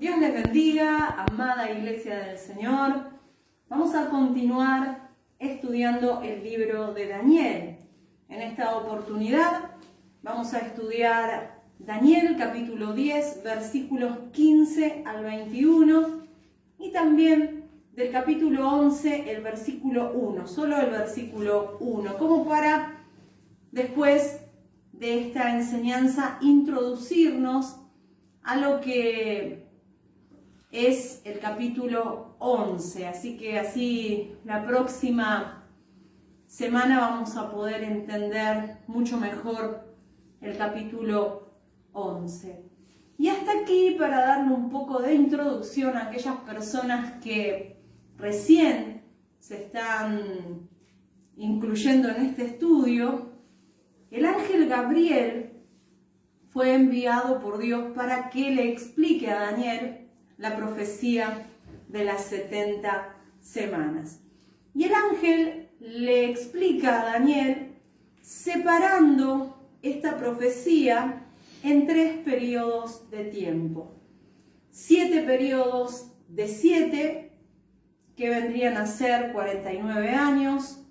Dios les bendiga, amada Iglesia del Señor. Vamos a continuar estudiando el libro de Daniel. En esta oportunidad vamos a estudiar Daniel capítulo 10, versículos 15 al 21 y también del capítulo 11, el versículo 1, solo el versículo 1, como para después de esta enseñanza introducirnos a lo que es el capítulo 11. Así que así la próxima semana vamos a poder entender mucho mejor el capítulo 11. Y hasta aquí, para darle un poco de introducción a aquellas personas que recién se están incluyendo en este estudio, el ángel Gabriel fue enviado por Dios para que le explique a Daniel la profecía de las 70 semanas. Y el ángel le explica a Daniel separando esta profecía en 3 periodos de tiempo. 7 periodos de 7, que vendrían a ser 49 años,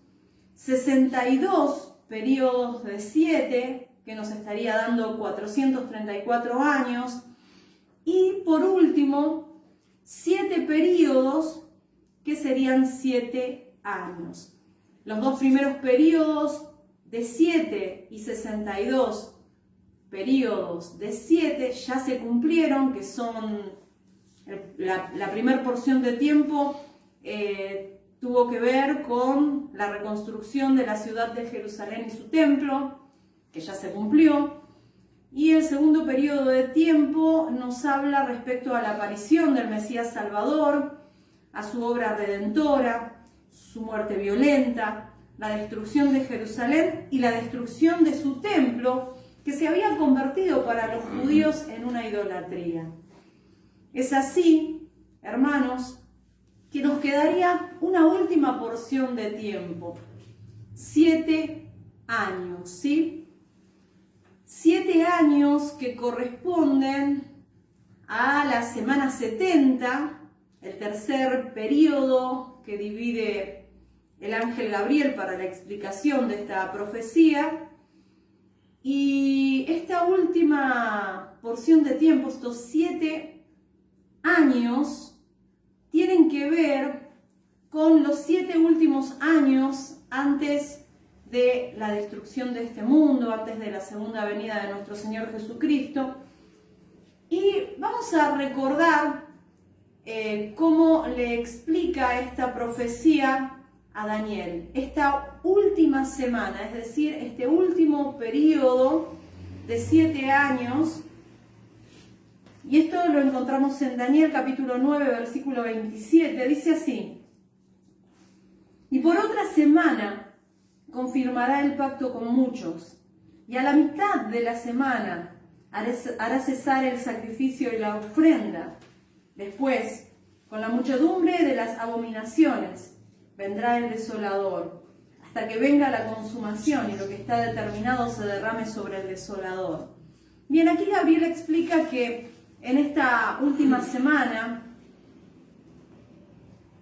62 periodos de 7, que nos estaría dando 434 años, y por último, 7 periodos que serían 7 años. Los 2 primeros periodos de 7 y 62 periodos de 7 ya se cumplieron, que son la primera porción de tiempo tuvo que ver con la reconstrucción de la ciudad de Jerusalén y su templo, que ya se cumplió. Y el segundo periodo de tiempo nos habla respecto a la aparición del Mesías Salvador, a su obra redentora, su muerte violenta, la destrucción de Jerusalén y la destrucción de su templo, que se había convertido para los judíos en una idolatría. Es así, hermanos, que nos quedaría una última porción de tiempo, 7 años, ¿sí? 7 años que corresponden a la semana 70, el tercer periodo que divide el ángel Gabriel para la explicación de esta profecía. Y esta última porción de tiempo, estos 7 años, tienen que ver con los 7 últimos años antes de la destrucción de este mundo, antes de la segunda venida de nuestro Señor Jesucristo. Y vamos a recordar cómo le explica esta profecía a Daniel. Esta última semana, es decir, este último periodo de 7 años, y esto lo encontramos en Daniel capítulo 9, versículo 27, dice así: y por otra semana confirmará el pacto con muchos, y a la mitad de la semana hará cesar el sacrificio y la ofrenda. Después, con la muchedumbre de las abominaciones, vendrá el desolador, hasta que venga la consumación y lo que está determinado se derrame sobre el desolador. Bien, aquí Gabriel explica que en esta última semana,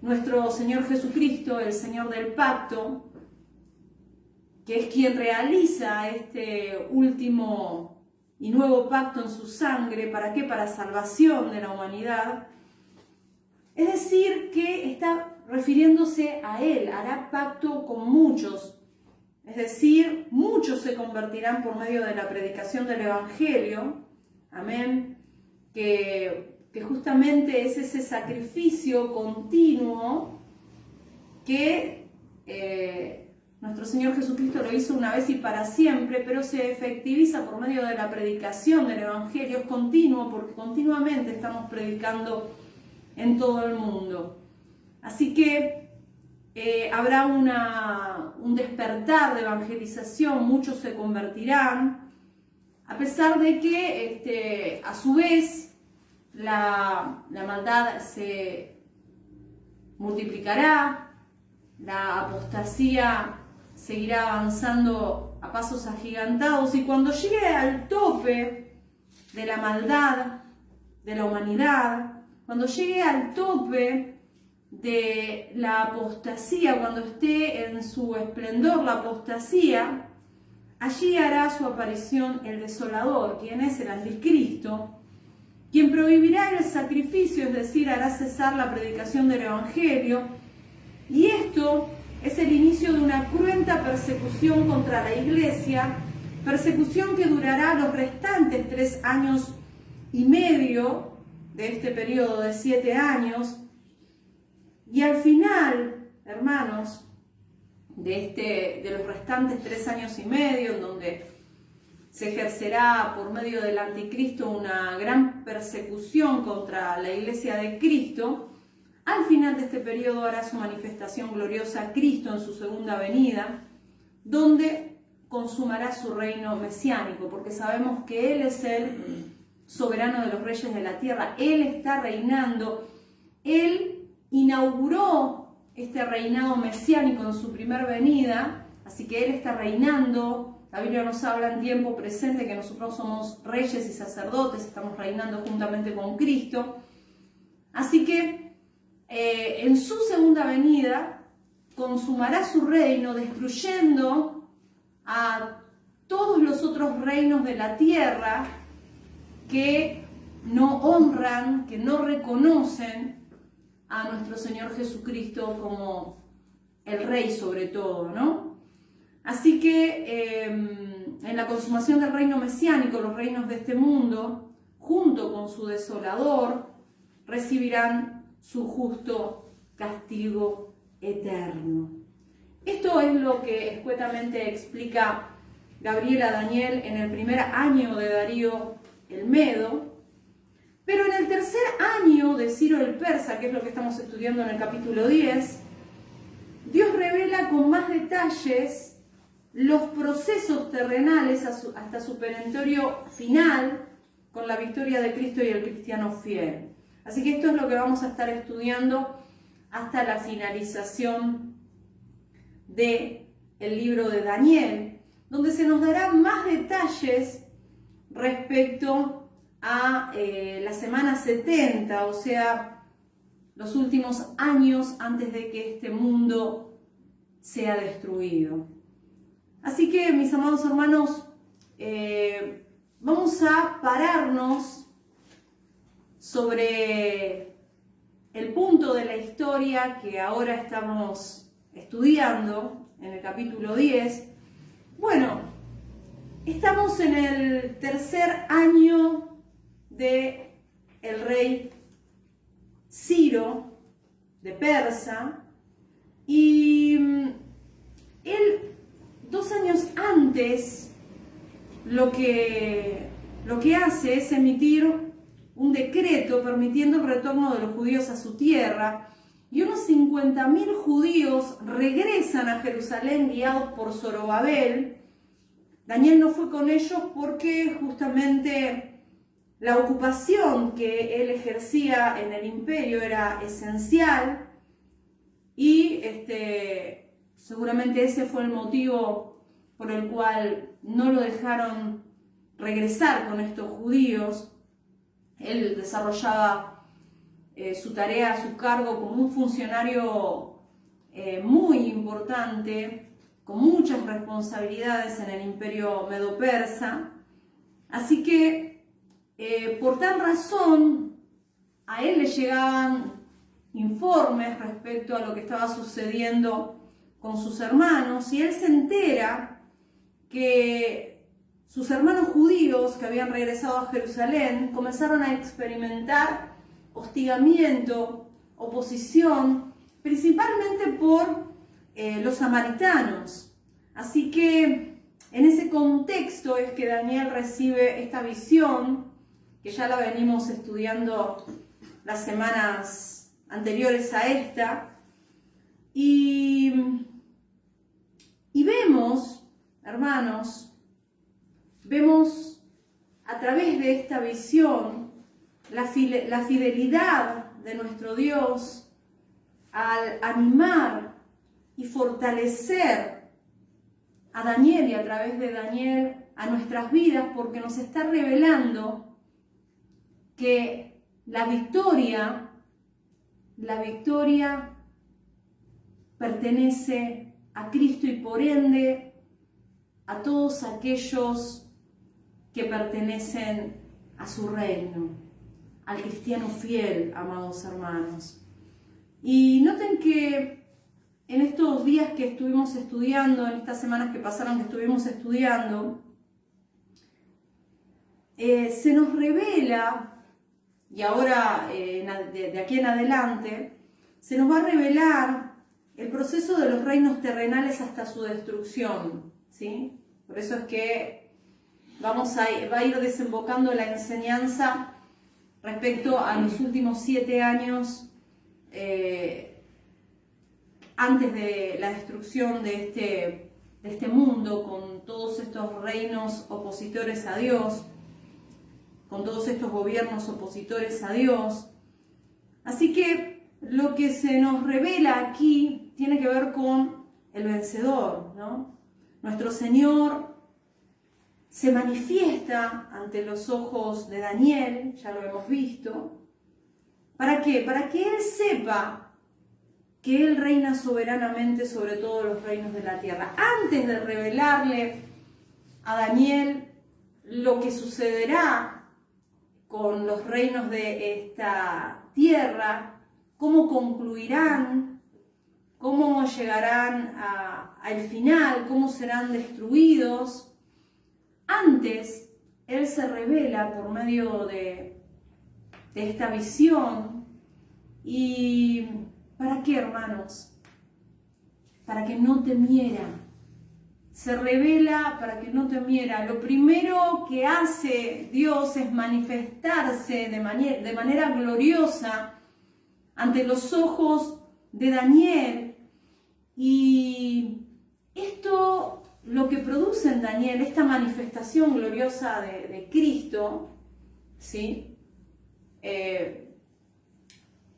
nuestro Señor Jesucristo, el Señor del pacto, que es quien realiza este último y nuevo pacto en su sangre, ¿para qué? Para salvación de la humanidad. Es decir, que está refiriéndose a Él, hará pacto con muchos. Es decir, muchos se convertirán por medio de la predicación del Evangelio. Amén. Que justamente es ese sacrificio continuo que nuestro Señor Jesucristo lo hizo una vez y para siempre, pero se efectiviza por medio de la predicación del Evangelio. Es continuo porque continuamente estamos predicando en todo el mundo. Así que habrá un despertar de evangelización, muchos se convertirán, a pesar de que a su vez la maldad se multiplicará, la apostasía seguirá avanzando a pasos agigantados, y cuando llegue al tope de la maldad de la humanidad, cuando llegue al tope de la apostasía, cuando esté en su esplendor la apostasía, allí hará su aparición el desolador, quien es el anticristo, quien prohibirá el sacrificio, es decir, hará cesar la predicación del evangelio, y esto es el inicio de una cruenta persecución contra la iglesia, persecución que durará los restantes 3 años y medio de este periodo de 7 años, y al final, hermanos, de los restantes 3 años y medio, en donde se ejercerá por medio del anticristo una gran persecución contra la iglesia de Cristo, al final de este periodo hará su manifestación gloriosa Cristo en su segunda venida, donde consumará su reino mesiánico, porque sabemos que Él es el soberano de los reyes de la tierra. Él está reinando. Él inauguró este reinado mesiánico en su primera venida, así que Él está reinando. La Biblia nos habla en tiempo presente que nosotros somos reyes y sacerdotes, estamos reinando juntamente con Cristo. Así que en su segunda venida consumará su reino, destruyendo a todos los otros reinos de la tierra que no honran, que no reconocen a nuestro Señor Jesucristo como el Rey sobre todo, ¿no? Así que en la consumación del reino mesiánico, los reinos de este mundo, junto con su desolador, recibirán su justo castigo eterno. Esto es lo que escuetamente explica Gabriel a Daniel en el primer año de Darío el Medo, pero en el tercer año de Ciro el Persa, que es lo que estamos estudiando en el capítulo 10, Dios revela con más detalles los procesos terrenales hasta su perentorio final con la victoria de Cristo y el cristiano fiel. Así que esto es lo que vamos a estar estudiando hasta la finalización del libro de Daniel, donde se nos dará más detalles respecto a la semana 70, o sea, los últimos años antes de que este mundo sea destruido. Así que, mis amados hermanos, vamos a pararnos sobre el punto de la historia que ahora estamos estudiando en el capítulo 10. Bueno, estamos en el tercer año de el rey Ciro de Persa, y él 2 años antes lo que hace es emitir un decreto permitiendo el retorno de los judíos a su tierra, y unos 50.000 judíos regresan a Jerusalén guiados por Zorobabel. Daniel no fue con ellos porque justamente la ocupación que él ejercía en el imperio era esencial, y seguramente ese fue el motivo por el cual no lo dejaron regresar con estos judíos. Él desarrollaba su tarea, su cargo como un funcionario muy importante, con muchas responsabilidades en el imperio medo-persa. Así que, por tal razón, a él le llegaban informes respecto a lo que estaba sucediendo con sus hermanos, y él se entera que sus hermanos judíos que habían regresado a Jerusalén comenzaron a experimentar hostigamiento, oposición, principalmente por los samaritanos. Así que en ese contexto es que Daniel recibe esta visión, que ya la venimos estudiando las semanas anteriores a esta, y vemos, hermanos, vemos a través de esta visión la fidelidad de nuestro Dios al animar y fortalecer a Daniel, y a través de Daniel a nuestras vidas, porque nos está revelando que la victoria pertenece a Cristo y por ende a todos aquellos que pertenecen a su reino, al cristiano fiel, amados hermanos. Y noten que en estos días que estuvimos estudiando, en estas semanas que pasaron que estuvimos estudiando, se nos revela, y ahora de aquí en adelante, se nos va a revelar el proceso de los reinos terrenales hasta su destrucción, ¿sí? Por eso es que va a ir desembocando la enseñanza respecto a los últimos 7 años antes de la destrucción de este mundo, con todos estos reinos opositores a Dios, con todos estos gobiernos opositores a Dios. Así que lo que se nos revela aquí tiene que ver con el vencedor, ¿no? Nuestro Señor se manifiesta ante los ojos de Daniel, ya lo hemos visto. ¿Para qué? Para que él sepa que él reina soberanamente sobre todos los reinos de la tierra. Antes de revelarle a Daniel lo que sucederá con los reinos de esta tierra, cómo concluirán, cómo llegarán al final, cómo serán destruidos. Antes, él se revela por medio de esta visión. ¿Y para qué, hermanos? Para que no temiera. Se revela para que no temiera. Lo primero que hace Dios es manifestarse de manera gloriosa ante los ojos de Daniel. Y esto, lo que produce en Daniel, esta manifestación gloriosa de Cristo, ¿sí?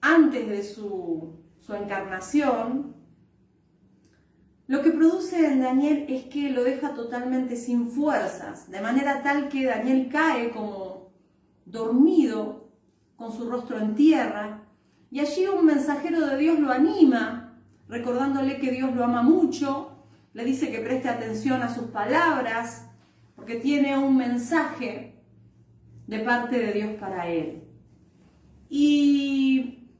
Antes de su encarnación, lo que produce en Daniel es que lo deja totalmente sin fuerzas, de manera tal que Daniel cae como dormido, con su rostro en tierra, y allí un mensajero de Dios lo anima, recordándole que Dios lo ama mucho, le dice que preste atención a sus palabras, porque tiene un mensaje de parte de Dios para él. Y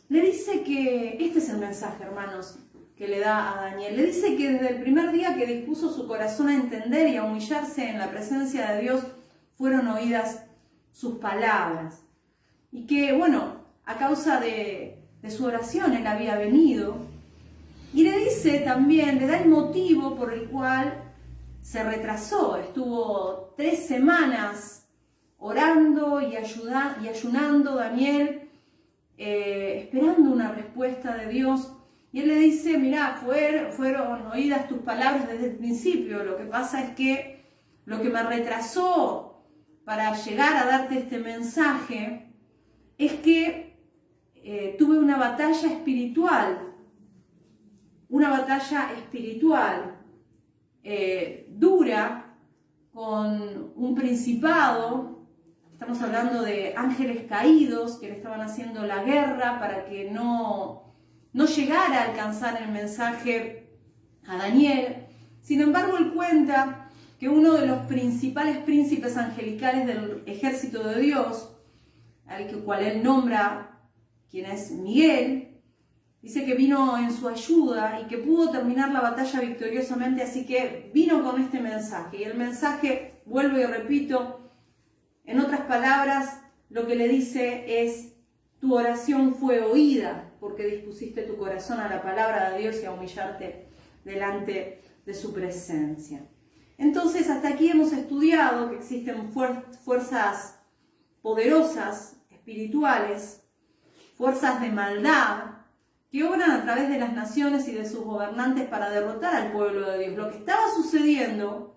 le dice que, este es el mensaje, hermanos, que le da a Daniel. Le dice que desde el primer día que dispuso su corazón a entender y a humillarse en la presencia de Dios, fueron oídas sus palabras. Y que, bueno, a causa de su oración él había venido. Y le dice también, le da el motivo por el cual se retrasó. Estuvo 3 semanas orando y ayunando Daniel, esperando una respuesta de Dios. Y él le dice, mirá, fueron oídas tus palabras desde el principio. Lo que pasa es que lo que me retrasó para llegar a darte este mensaje es que tuve una batalla espiritual. Una batalla espiritual dura con un principado. Estamos hablando de ángeles caídos que le estaban haciendo la guerra para que no llegara a alcanzar el mensaje a Daniel. Sin embargo, él cuenta que uno de los principales príncipes angelicales del ejército de Dios, al cual él nombra, quien es Miguel, dice que vino en su ayuda y que pudo terminar la batalla victoriosamente, así que vino con este mensaje. Y el mensaje, vuelvo y repito, en otras palabras, lo que le dice es: tu oración fue oída porque dispusiste tu corazón a la palabra de Dios y a humillarte delante de su presencia. Entonces, hasta aquí hemos estudiado que existen fuerzas poderosas, espirituales, fuerzas de maldad, que obran a través de las naciones y de sus gobernantes para derrotar al pueblo de Dios. Lo que estaba sucediendo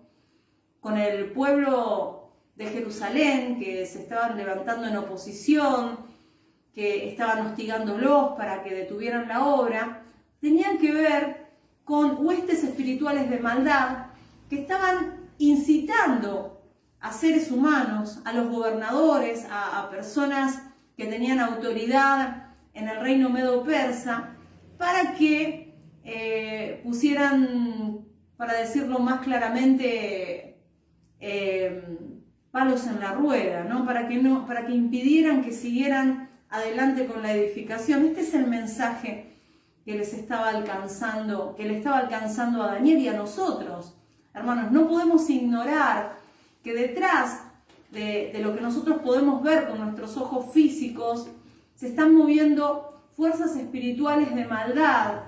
con el pueblo de Jerusalén, que se estaban levantando en oposición, que estaban hostigándolos para que detuvieran la obra, tenían que ver con huestes espirituales de maldad que estaban incitando a seres humanos, a los gobernadores, a personas que tenían autoridad en el reino medo-persa, para que pusieran, para decirlo más claramente, palos en la rueda, ¿no? Para que impidieran que siguieran adelante con la edificación. Este es el mensaje que les estaba alcanzando, que le estaba alcanzando a Daniel y a nosotros. Hermanos, no podemos ignorar que detrás de lo que nosotros podemos ver con nuestros ojos físicos, se están moviendo fuerzas espirituales de maldad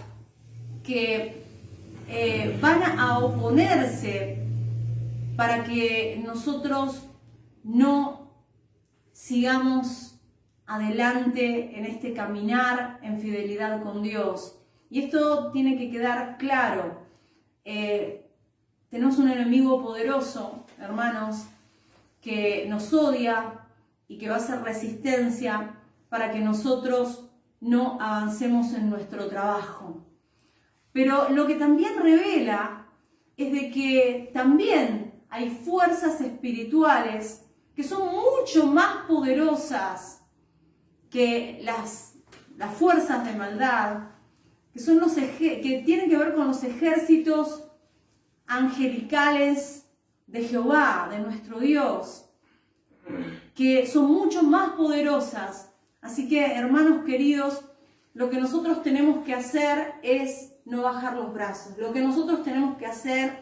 que van a oponerse para que nosotros no sigamos adelante en este caminar en fidelidad con Dios. Y esto tiene que quedar claro. Tenemos un enemigo poderoso, hermanos, que nos odia y que va a hacer resistencia para que nosotros no avancemos en nuestro trabajo. Pero lo que también revela es de que también hay fuerzas espirituales que son mucho más poderosas que las fuerzas de maldad, que son que tienen que ver con los ejércitos angelicales de Jehová, de nuestro Dios, que son mucho más poderosas. Así que, hermanos queridos, lo que nosotros tenemos que hacer es no bajar los brazos. Lo que nosotros tenemos que hacer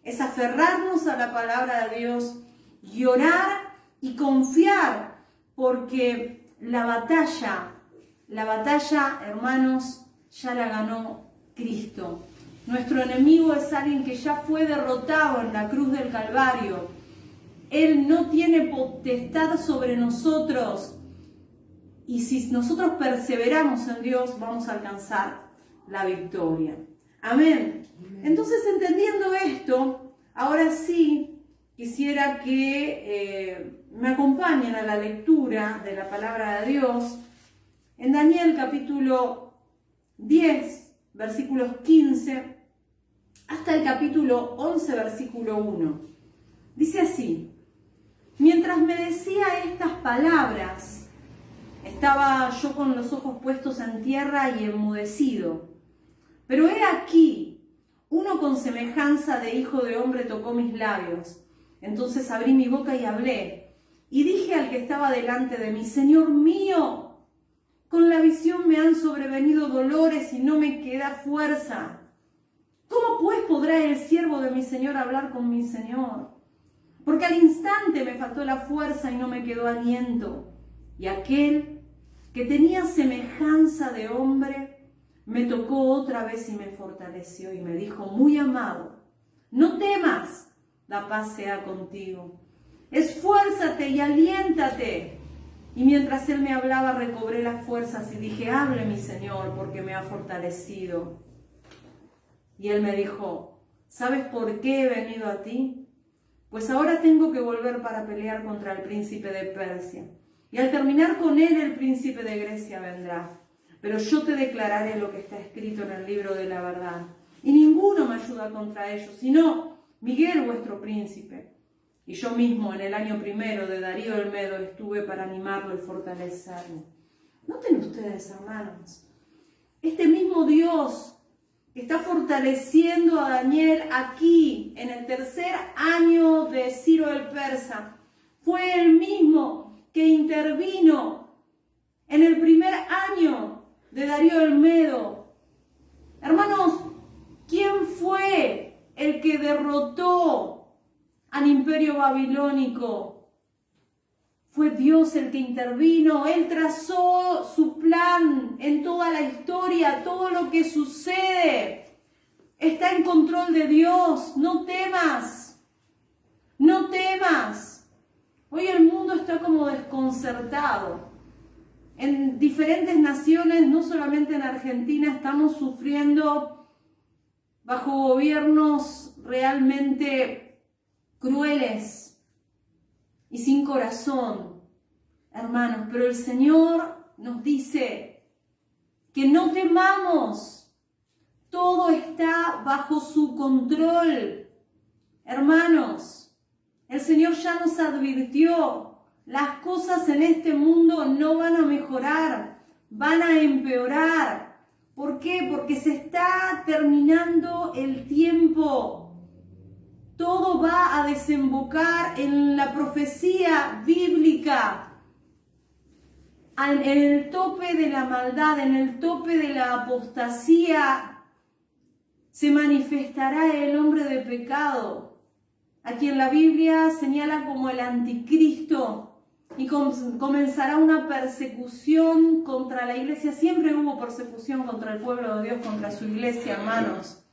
es aferrarnos a la palabra de Dios y orar y confiar, porque la batalla, hermanos, ya la ganó Cristo. Nuestro enemigo es alguien que ya fue derrotado en la cruz del Calvario. Él no tiene potestad sobre nosotros. Y si nosotros perseveramos en Dios, vamos a alcanzar la victoria. Amén. Entonces, entendiendo esto, ahora sí quisiera que me acompañen a la lectura de la palabra de Dios en Daniel capítulo 10, versículos 15, hasta el capítulo 11, versículo 1. Dice así: mientras me decía estas palabras, estaba yo con los ojos puestos en tierra y enmudecido. Pero he aquí, uno con semejanza de hijo de hombre tocó mis labios. Entonces abrí mi boca y hablé, y dije al que estaba delante de mí: Señor mío, con la visión me han sobrevenido dolores y no me queda fuerza. ¿Cómo pues podrá el siervo de mi Señor hablar con mi Señor? Porque al instante me faltó la fuerza y no me quedó aliento. Y aquel que tenía semejanza de hombre me tocó otra vez y me fortaleció y me dijo: muy amado, no temas, la paz sea contigo. Esfuérzate y aliéntate. Y mientras él me hablaba, recobré las fuerzas y dije: hable mi Señor, porque me ha fortalecido. Y él me dijo: ¿sabes por qué he venido a ti? Pues ahora tengo que volver para pelear contra el príncipe de Persia. Y al terminar con él, el príncipe de Grecia vendrá. Pero yo te declararé lo que está escrito en el libro de la verdad. Y ninguno me ayuda contra ellos, sino Miguel, vuestro príncipe. Y yo mismo, en el año primero de Darío el Medo, estuve para animarlo y fortalecerlo. Noten ustedes, hermanos, este mismo Dios que está fortaleciendo a Daniel aquí, en el tercer año de Ciro el Persa, fue el mismo que intervino en el primer año de Darío el Medo. Hermanos, ¿quién fue el que derrotó al imperio babilónico? Fue Dios el que intervino. Él trazó su plan en toda la historia. Todo lo que sucede está en control de Dios. No temas. No temas. Hoy el mundo está como desconcertado. En diferentes naciones, no solamente en Argentina, estamos sufriendo bajo gobiernos realmente crueles y sin corazón, hermanos. Pero el Señor nos dice que no temamos. Todo está bajo su control, hermanos. El Señor ya nos advirtió. las cosas en este mundo no van a mejorar, van a empeorar. ¿Por qué? Porque se está terminando el tiempo. Todo va a desembocar en la profecía bíblica, en el tope de la maldad, en el tope de la apostasía. Se manifestará el hombre de pecado, a quien la Biblia señala como el anticristo, y comenzará una persecución contra la iglesia. Siempre hubo persecución contra el pueblo de Dios, contra su iglesia, hermanos,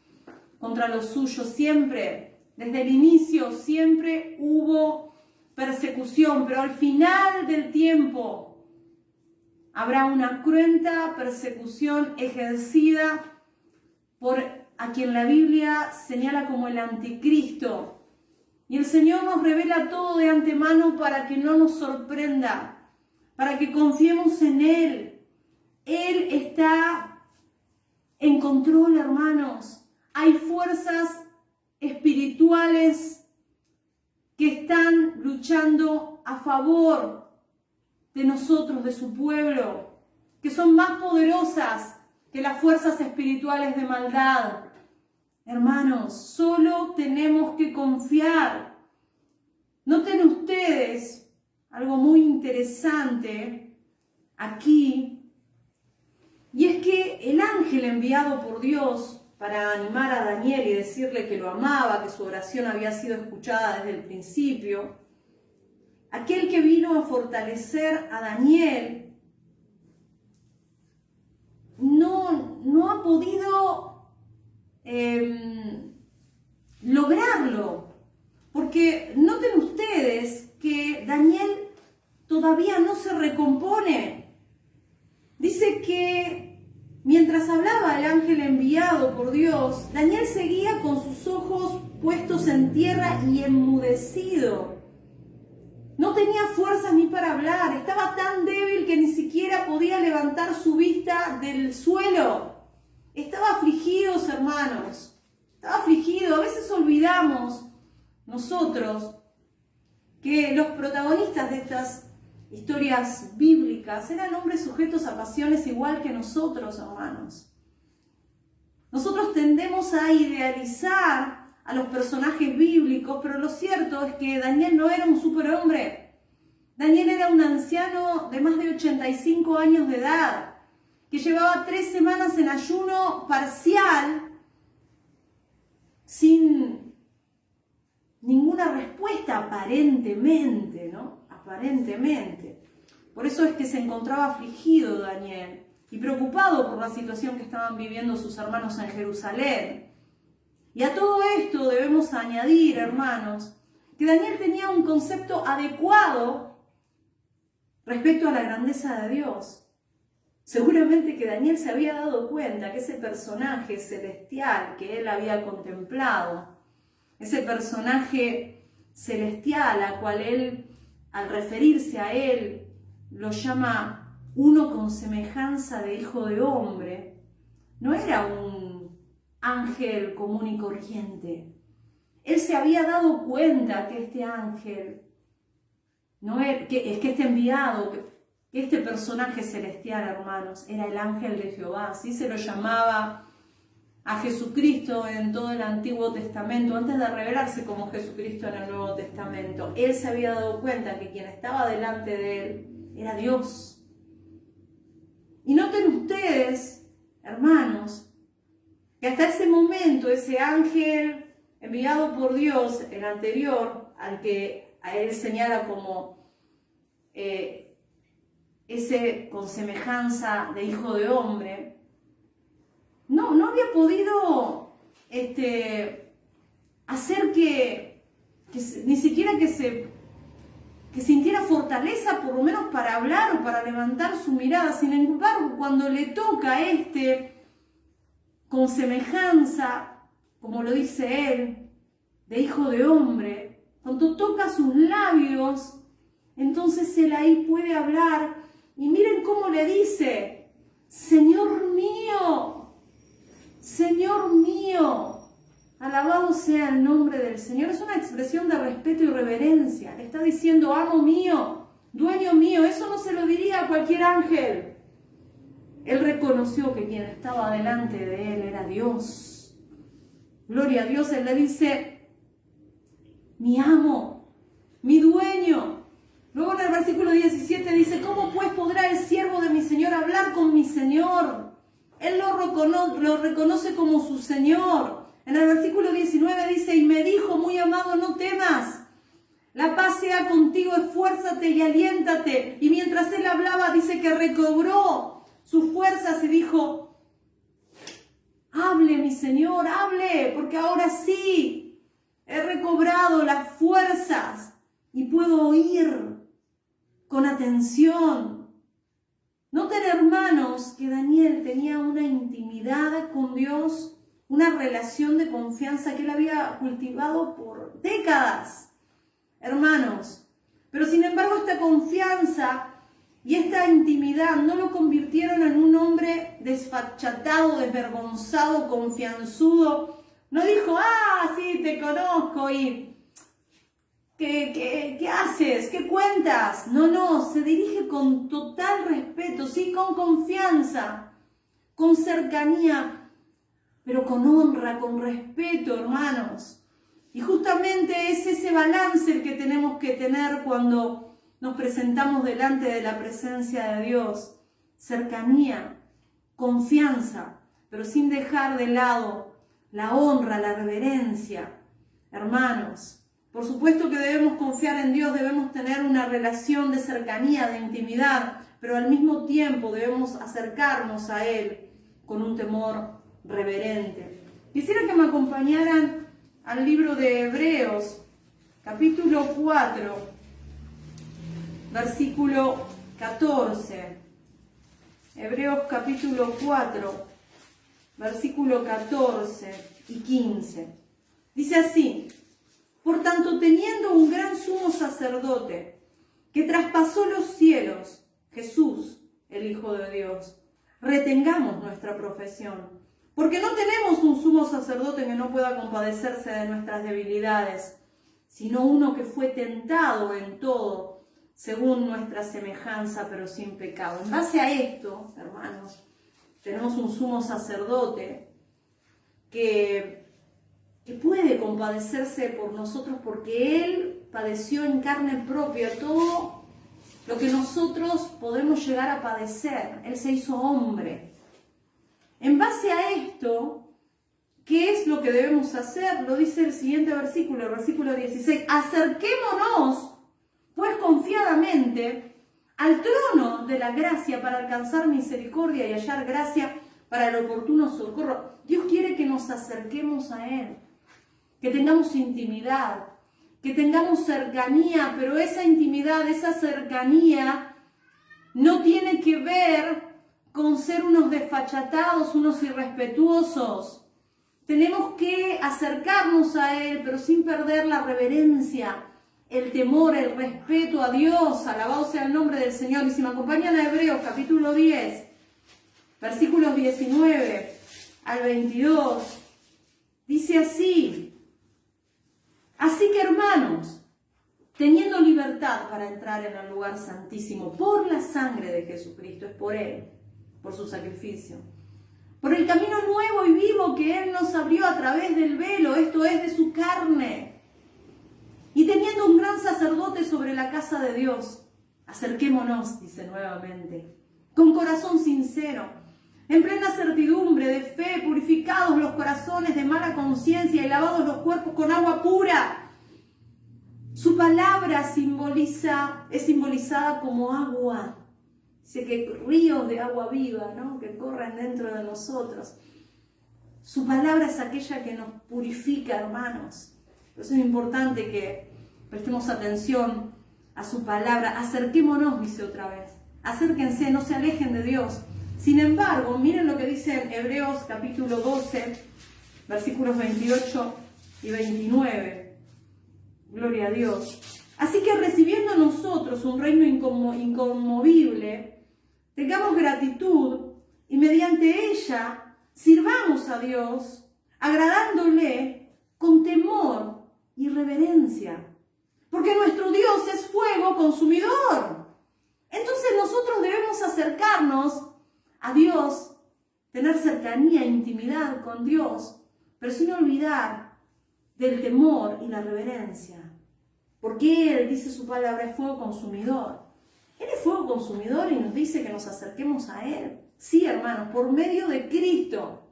contra los suyos, siempre. Desde el inicio siempre hubo persecución, pero al final del tiempo habrá una cruenta persecución ejercida por a quien la Biblia señala como el anticristo. Y el Señor nos revela todo de antemano para que no nos sorprenda, para que confiemos en Él. Él está en control, hermanos. Hay fuerzas espirituales que están luchando a favor de nosotros, de su pueblo, que son más poderosas que las fuerzas espirituales de maldad. Hermanos, solo tenemos que confiar. Noten ustedes algo muy interesante aquí, y es que el ángel enviado por Dios para animar a Daniel y decirle que lo amaba, que su oración había sido escuchada desde el principio, aquel que vino a fortalecer a Daniel, no ha podido lograrlo, porque noten ustedes que Daniel todavía no se recompone. Dice que mientras hablaba el ángel enviado por Dios, Daniel seguía con sus ojos puestos en tierra y enmudecido. No tenía fuerzas ni para hablar, estaba tan débil que ni siquiera podía levantar su vista del suelo. Estaba afligido, hermanos, estaba afligido. A veces olvidamos nosotros que los protagonistas de estas historias bíblicas eran hombres sujetos a pasiones igual que nosotros, hermanos. Nosotros tendemos a idealizar a los personajes bíblicos, pero lo cierto es que Daniel no era un superhombre. Daniel era un anciano de más de 85 años de edad, que llevaba 3 semanas en ayuno parcial, sin ninguna respuesta aparentemente, ¿no? Aparentemente. Por eso es que se encontraba afligido Daniel y preocupado por la situación que estaban viviendo sus hermanos en Jerusalén. Y a todo esto debemos añadir, hermanos, que Daniel tenía un concepto adecuado respecto a la grandeza de Dios. Seguramente que Daniel se había dado cuenta que ese personaje celestial que él había contemplado, ese personaje celestial a cual él, al referirse a él, lo llama uno con semejanza de hijo de hombre, no era un ángel común y corriente. Él se había dado cuenta que este ángel, que este enviado, que este personaje celestial, hermanos, era el ángel de Jehová. Así se lo llamaba a Jesucristo en todo el Antiguo Testamento, antes de revelarse como Jesucristo en el Nuevo Testamento. Él se había dado cuenta que quien estaba delante de él era Dios. Y noten ustedes, hermanos, que hasta ese momento ese ángel enviado por Dios, el anterior, al que a él señala como ese con semejanza de hijo de hombre, no había podido hacer que ni siquiera que sintiera fortaleza, por lo menos para hablar o para levantar su mirada. Sin embargo, cuando le toca a con semejanza, como lo dice él, de hijo de hombre, cuando toca sus labios, entonces él ahí puede hablar. Y miren cómo le dice: Señor mío, alabado sea el nombre del Señor. Es una expresión de respeto y reverencia. Le está diciendo: amo mío, dueño mío. Eso no se lo diría a cualquier ángel. Él reconoció que quien estaba delante de él era Dios. Gloria a Dios. Él le dice, mi amo, mi dueño. Luego en el versículo 17 dice, ¿cómo pues podrá el siervo de mi Señor hablar con mi Señor? Él lo reconoce como su Señor. En el versículo 19 dice, y me dijo, muy amado, no temas. La paz sea contigo, esfuérzate y aliéntate. Y mientras él hablaba, dice que recobró sus fuerzas y dijo, hable mi Señor, hable, porque ahora sí he recobrado las fuerzas y puedo oír con atención. Noten, hermanos, que Daniel tenía una intimidad con Dios, una relación de confianza que él había cultivado por décadas, hermanos. Pero sin embargo esta confianza y esta intimidad no lo convirtieron en un hombre desfachatado, desvergonzado, confianzudo. No dijo, sí, te conozco y ¿qué haces? ¿Qué cuentas? No, se dirige con total respeto, sí, con confianza, con cercanía, pero con honra, con respeto, hermanos. Y justamente es ese balance el que tenemos que tener cuando nos presentamos delante de la presencia de Dios. Cercanía, confianza, pero sin dejar de lado la honra, la reverencia. Hermanos, por supuesto que debemos confiar en Dios, debemos tener una relación de cercanía, de intimidad, pero al mismo tiempo debemos acercarnos a Él con un temor reverente. Quisiera que me acompañaran al libro de Hebreos, capítulo 4, versículo 14. Hebreos capítulo 4, versículo 14 y 15. Dice así, por tanto, teniendo un gran sumo sacerdote que traspasó los cielos, Jesús, el Hijo de Dios, retengamos nuestra profesión, porque no tenemos un sumo sacerdote que no pueda compadecerse de nuestras debilidades, sino uno que fue tentado en todo, según nuestra semejanza, pero sin pecado. En base a esto, hermanos, tenemos un sumo sacerdote que puede compadecerse por nosotros porque Él padeció en carne propia todo lo que nosotros podemos llegar a padecer. Él se hizo hombre. En base a esto, ¿qué es lo que debemos hacer? Lo dice el siguiente versículo, el versículo 16. Acerquémonos, pues confiadamente, al trono de la gracia para alcanzar misericordia y hallar gracia para el oportuno socorro. Dios quiere que nos acerquemos a Él, que tengamos intimidad, que tengamos cercanía, pero esa intimidad, esa cercanía no tiene que ver con ser unos desfachatados, unos irrespetuosos. Tenemos que acercarnos a Él, pero sin perder la reverencia, el temor, el respeto a Dios. Alabado sea el nombre del Señor. Y si me acompañan a Hebreos capítulo 10, versículos 19 al 22, dice así. Así que, hermanos, teniendo libertad para entrar en el lugar santísimo por la sangre de Jesucristo, es por Él, por su sacrificio, por el camino nuevo y vivo que Él nos abrió a través del velo, esto es, de su carne, y teniendo un gran sacerdote sobre la casa de Dios, acerquémonos, dice nuevamente, con corazón sincero, en plena certidumbre de fe, purificados los corazones de mala conciencia y lavados los cuerpos con agua pura. Su palabra es simbolizada como agua. Dice que ríos de agua viva, ¿no?, que corren dentro de nosotros. Su palabra es aquella que nos purifica, hermanos. Por eso es importante que prestemos atención a su palabra. Acerquémonos, dice otra vez. Acérquense, no se alejen de Dios. Sin embargo, miren lo que dice en Hebreos capítulo 12, versículos 28 y 29. Gloria a Dios. Así que recibiendo nosotros un reino inconmovible, tengamos gratitud y mediante ella sirvamos a Dios, agradándole con temor y reverencia. Porque nuestro Dios es fuego consumidor. Entonces nosotros debemos acercarnos a Dios, tener cercanía, intimidad con Dios, pero sin olvidar del temor y la reverencia. Porque Él, dice su palabra, es fuego consumidor. Él es fuego consumidor y nos dice que nos acerquemos a Él. Sí, hermanos, por medio de Cristo.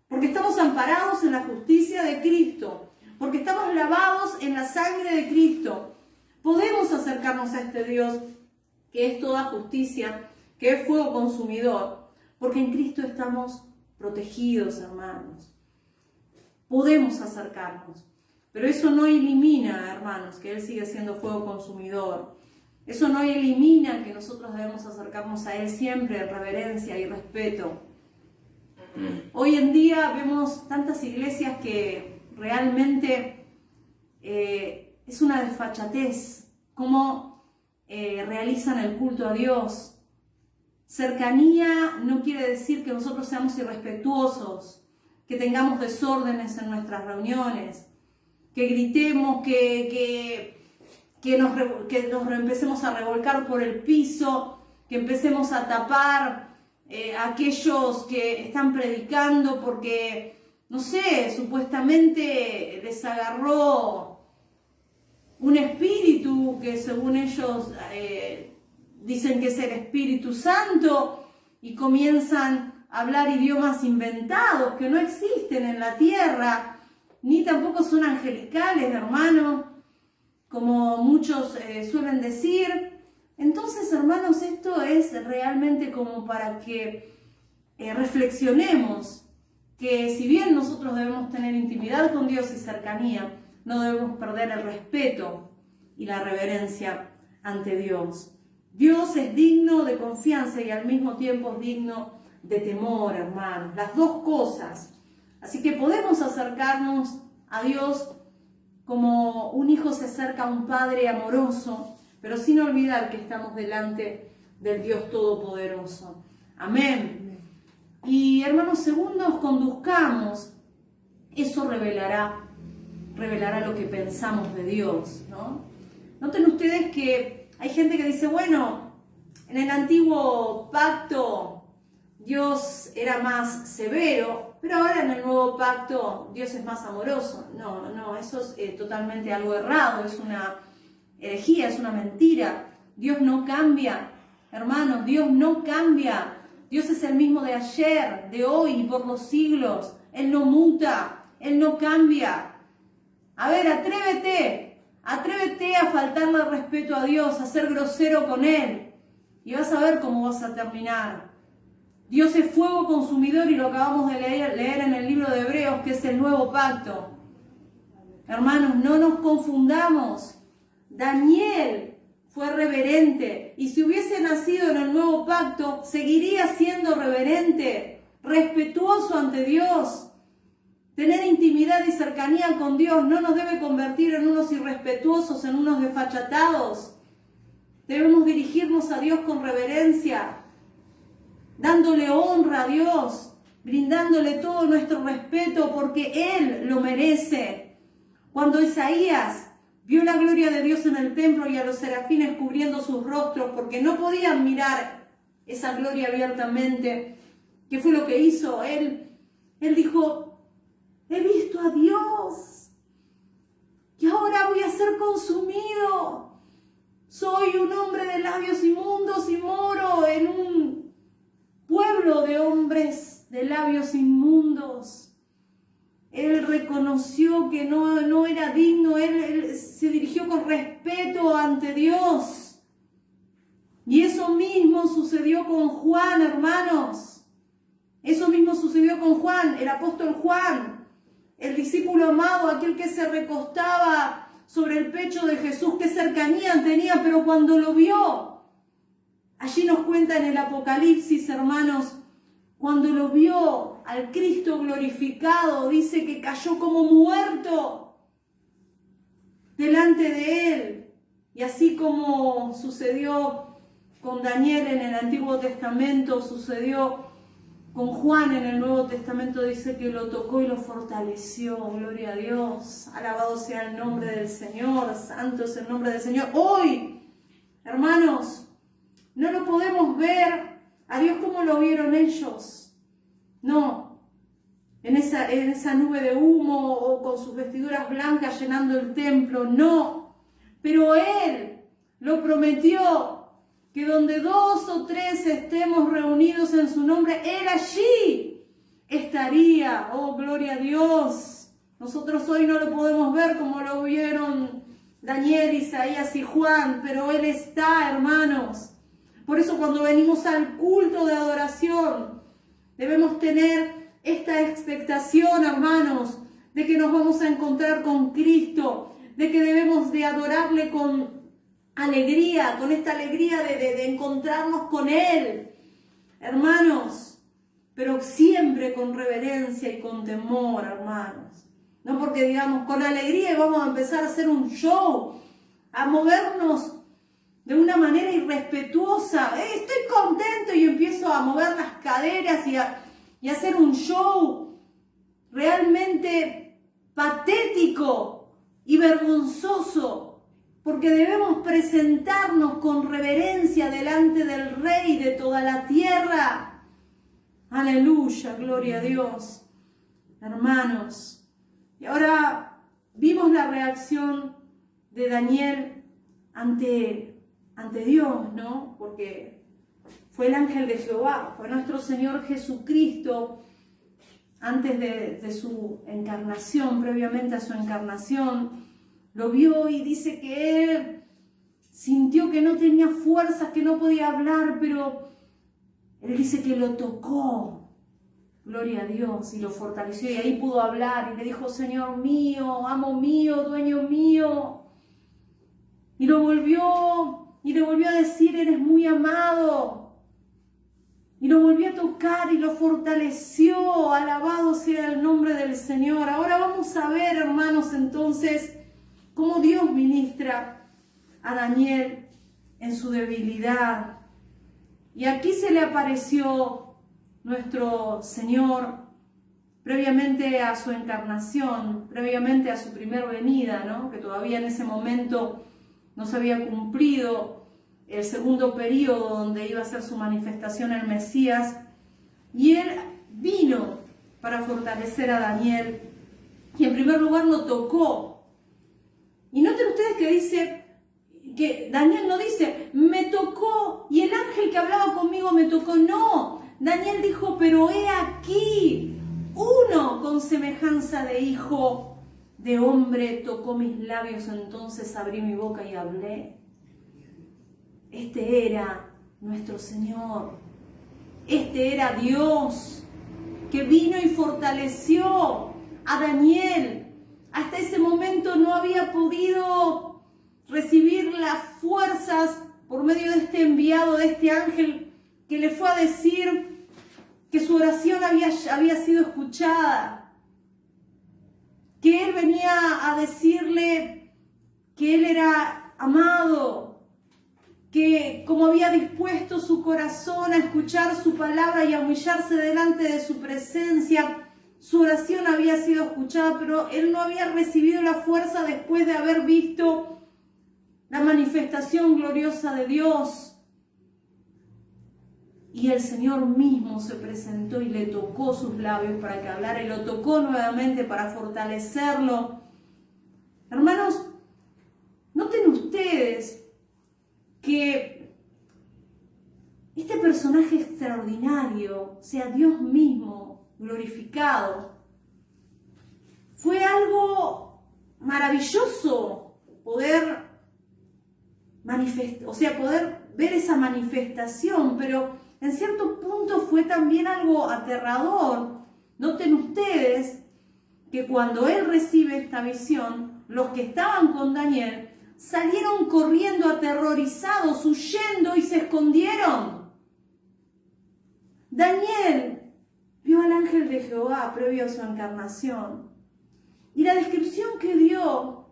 Porque estamos amparados en la justicia de Cristo. Porque estamos lavados en la sangre de Cristo. Podemos acercarnos a este Dios que es toda justicia, que es fuego consumidor. Porque en Cristo estamos protegidos, hermanos. Podemos acercarnos. Pero eso no elimina, hermanos, que Él sigue siendo fuego consumidor. Eso no elimina que nosotros debemos acercarnos a Él siempre en reverencia y respeto. Hoy en día vemos tantas iglesias que realmente es una desfachatez cómo realizan el culto a Dios. Cercanía no quiere decir que nosotros seamos irrespetuosos, que tengamos desórdenes en nuestras reuniones, que gritemos, que nos empecemos a revolcar por el piso, que empecemos a tapar a aquellos que están predicando porque, no sé, supuestamente les agarró un espíritu que según ellos dicen que es el Espíritu Santo y comienzan a hablar idiomas inventados que no existen en la tierra, ni tampoco son angelicales, hermano, como muchos suelen decir. Entonces, hermanos, esto es realmente como para que reflexionemos que si bien nosotros debemos tener intimidad con Dios y cercanía, no debemos perder el respeto y la reverencia ante Dios. Dios es digno de confianza y al mismo tiempo es digno de temor, hermanos. Las dos cosas. Así que podemos acercarnos a Dios como un hijo se acerca a un padre amoroso, pero sin olvidar que estamos delante del Dios Todopoderoso. Amén. Y hermanos, según nos conduzcamos, eso revelará lo que pensamos de Dios, ¿no? Noten ustedes que hay gente que dice, bueno, en el antiguo pacto Dios era más severo, pero ahora en el nuevo pacto Dios es más amoroso. No, eso es totalmente algo errado, es una herejía, es una mentira. Dios no cambia, hermanos, Dios no cambia. Dios es el mismo de ayer, de hoy y por los siglos. Él no muta, Él no cambia. A ver, atrévete a faltarle el respeto a Dios, a ser grosero con Él. Y vas a ver cómo vas a terminar. Dios es fuego consumidor y lo acabamos de leer en el libro de Hebreos, que es el nuevo pacto. Hermanos, no nos confundamos. Daniel fue reverente y si hubiese nacido en el nuevo pacto, seguiría siendo reverente, respetuoso ante Dios. Tener intimidad y cercanía con Dios no nos debe convertir en unos irrespetuosos, en unos desfachatados. Debemos dirigirnos a Dios con reverencia, dándole honra a Dios, brindándole todo nuestro respeto porque Él lo merece. Cuando Isaías vio la gloria de Dios en el templo y a los serafines cubriendo sus rostros porque no podían mirar esa gloria abiertamente, ¿qué fue lo que hizo? Él dijo, he visto a Dios y ahora voy a ser consumido. Soy un hombre de labios inmundos y moro en un pueblo de hombres de labios inmundos. Él reconoció que no era digno, él se dirigió con respeto ante Dios. Y eso mismo sucedió con Juan, hermanos. Eso mismo sucedió con Juan, el apóstol Juan, el discípulo amado, aquel que se recostaba sobre el pecho de Jesús, qué cercanía tenía, pero cuando lo vio, allí nos cuenta en el Apocalipsis, hermanos, cuando lo vio al Cristo glorificado, dice que cayó como muerto delante de Él. Y así como sucedió con Daniel en el Antiguo Testamento, sucedió con Juan en el Nuevo Testamento, dice que lo tocó y lo fortaleció. Gloria a Dios. Alabado sea el nombre del Señor. Santo es el nombre del Señor. Hoy, hermanos, No lo podemos ver a Dios como lo vieron ellos. No, en esa nube de humo o con sus vestiduras blancas llenando el templo, no. Pero Él lo prometió, que donde 2 o 3 estemos reunidos en su nombre, Él allí estaría. Oh, gloria a Dios. Nosotros hoy no lo podemos ver como lo vieron Daniel, Isaías y Juan, pero Él está, hermanos. Por eso cuando venimos al culto de adoración, debemos tener esta expectación, hermanos, de que nos vamos a encontrar con Cristo, de que debemos de adorarle con alegría, con esta alegría de encontrarnos con Él, hermanos, pero siempre con reverencia y con temor, hermanos. No porque digamos con alegría y vamos a empezar a hacer un show, a movernos de una manera irrespetuosa. Estoy contento y empiezo a mover las caderas y a hacer un show realmente patético y vergonzoso. Porque debemos presentarnos con reverencia delante del Rey de toda la tierra. Aleluya, gloria a Dios. Hermanos, y ahora vimos la reacción de Daniel ante Dios, ¿no? Porque fue el ángel de Jehová, fue nuestro Señor Jesucristo antes de su encarnación, previamente a su encarnación. Lo vio y dice que él sintió que no tenía fuerzas, que no podía hablar, pero él dice que lo tocó, gloria a Dios, y lo fortaleció, y ahí pudo hablar, y le dijo, Señor mío, amo mío, dueño mío, y le volvió a decir, eres muy amado, y lo volvió a tocar y lo fortaleció, alabado sea el nombre del Señor. Ahora vamos a ver, hermanos, entonces, cómo Dios ministra a Daniel en su debilidad. Y aquí se le apareció nuestro Señor previamente a su encarnación, previamente a su primer venida, ¿no? Que todavía en ese momento no se había cumplido el segundo periodo donde iba a ser su manifestación el Mesías. Y Él vino para fortalecer a Daniel y en primer lugar lo tocó. Y noten ustedes que dice, que Daniel no dice, me tocó y el ángel que hablaba conmigo me tocó. No, Daniel dijo, pero he aquí, uno con semejanza de hijo de hombre tocó mis labios, entonces abrí mi boca y hablé. Este era nuestro Señor, este era Dios, que vino y fortaleció a Daniel. Hasta ese momento no había podido recibir las fuerzas por medio de este enviado, de este ángel, que le fue a decir que su oración había sido escuchada, que él venía a decirle que él era amado, que como había dispuesto su corazón a escuchar su palabra y a humillarse delante de su presencia, su oración había sido escuchada, pero él no había recibido la fuerza después de haber visto la manifestación gloriosa de Dios. Y el Señor mismo se presentó y le tocó sus labios para que hablara, y lo tocó nuevamente para fortalecerlo. Hermanos, noten ustedes que este personaje extraordinario, sea Dios mismo glorificado, fue algo maravilloso poder poder ver esa manifestación, pero en cierto punto fue también algo aterrador. Noten ustedes que cuando él recibe esta visión, los que estaban con Daniel salieron corriendo aterrorizados, huyendo y se escondieron. Daniel vio al ángel de Jehová previo a su encarnación. Y la descripción que dio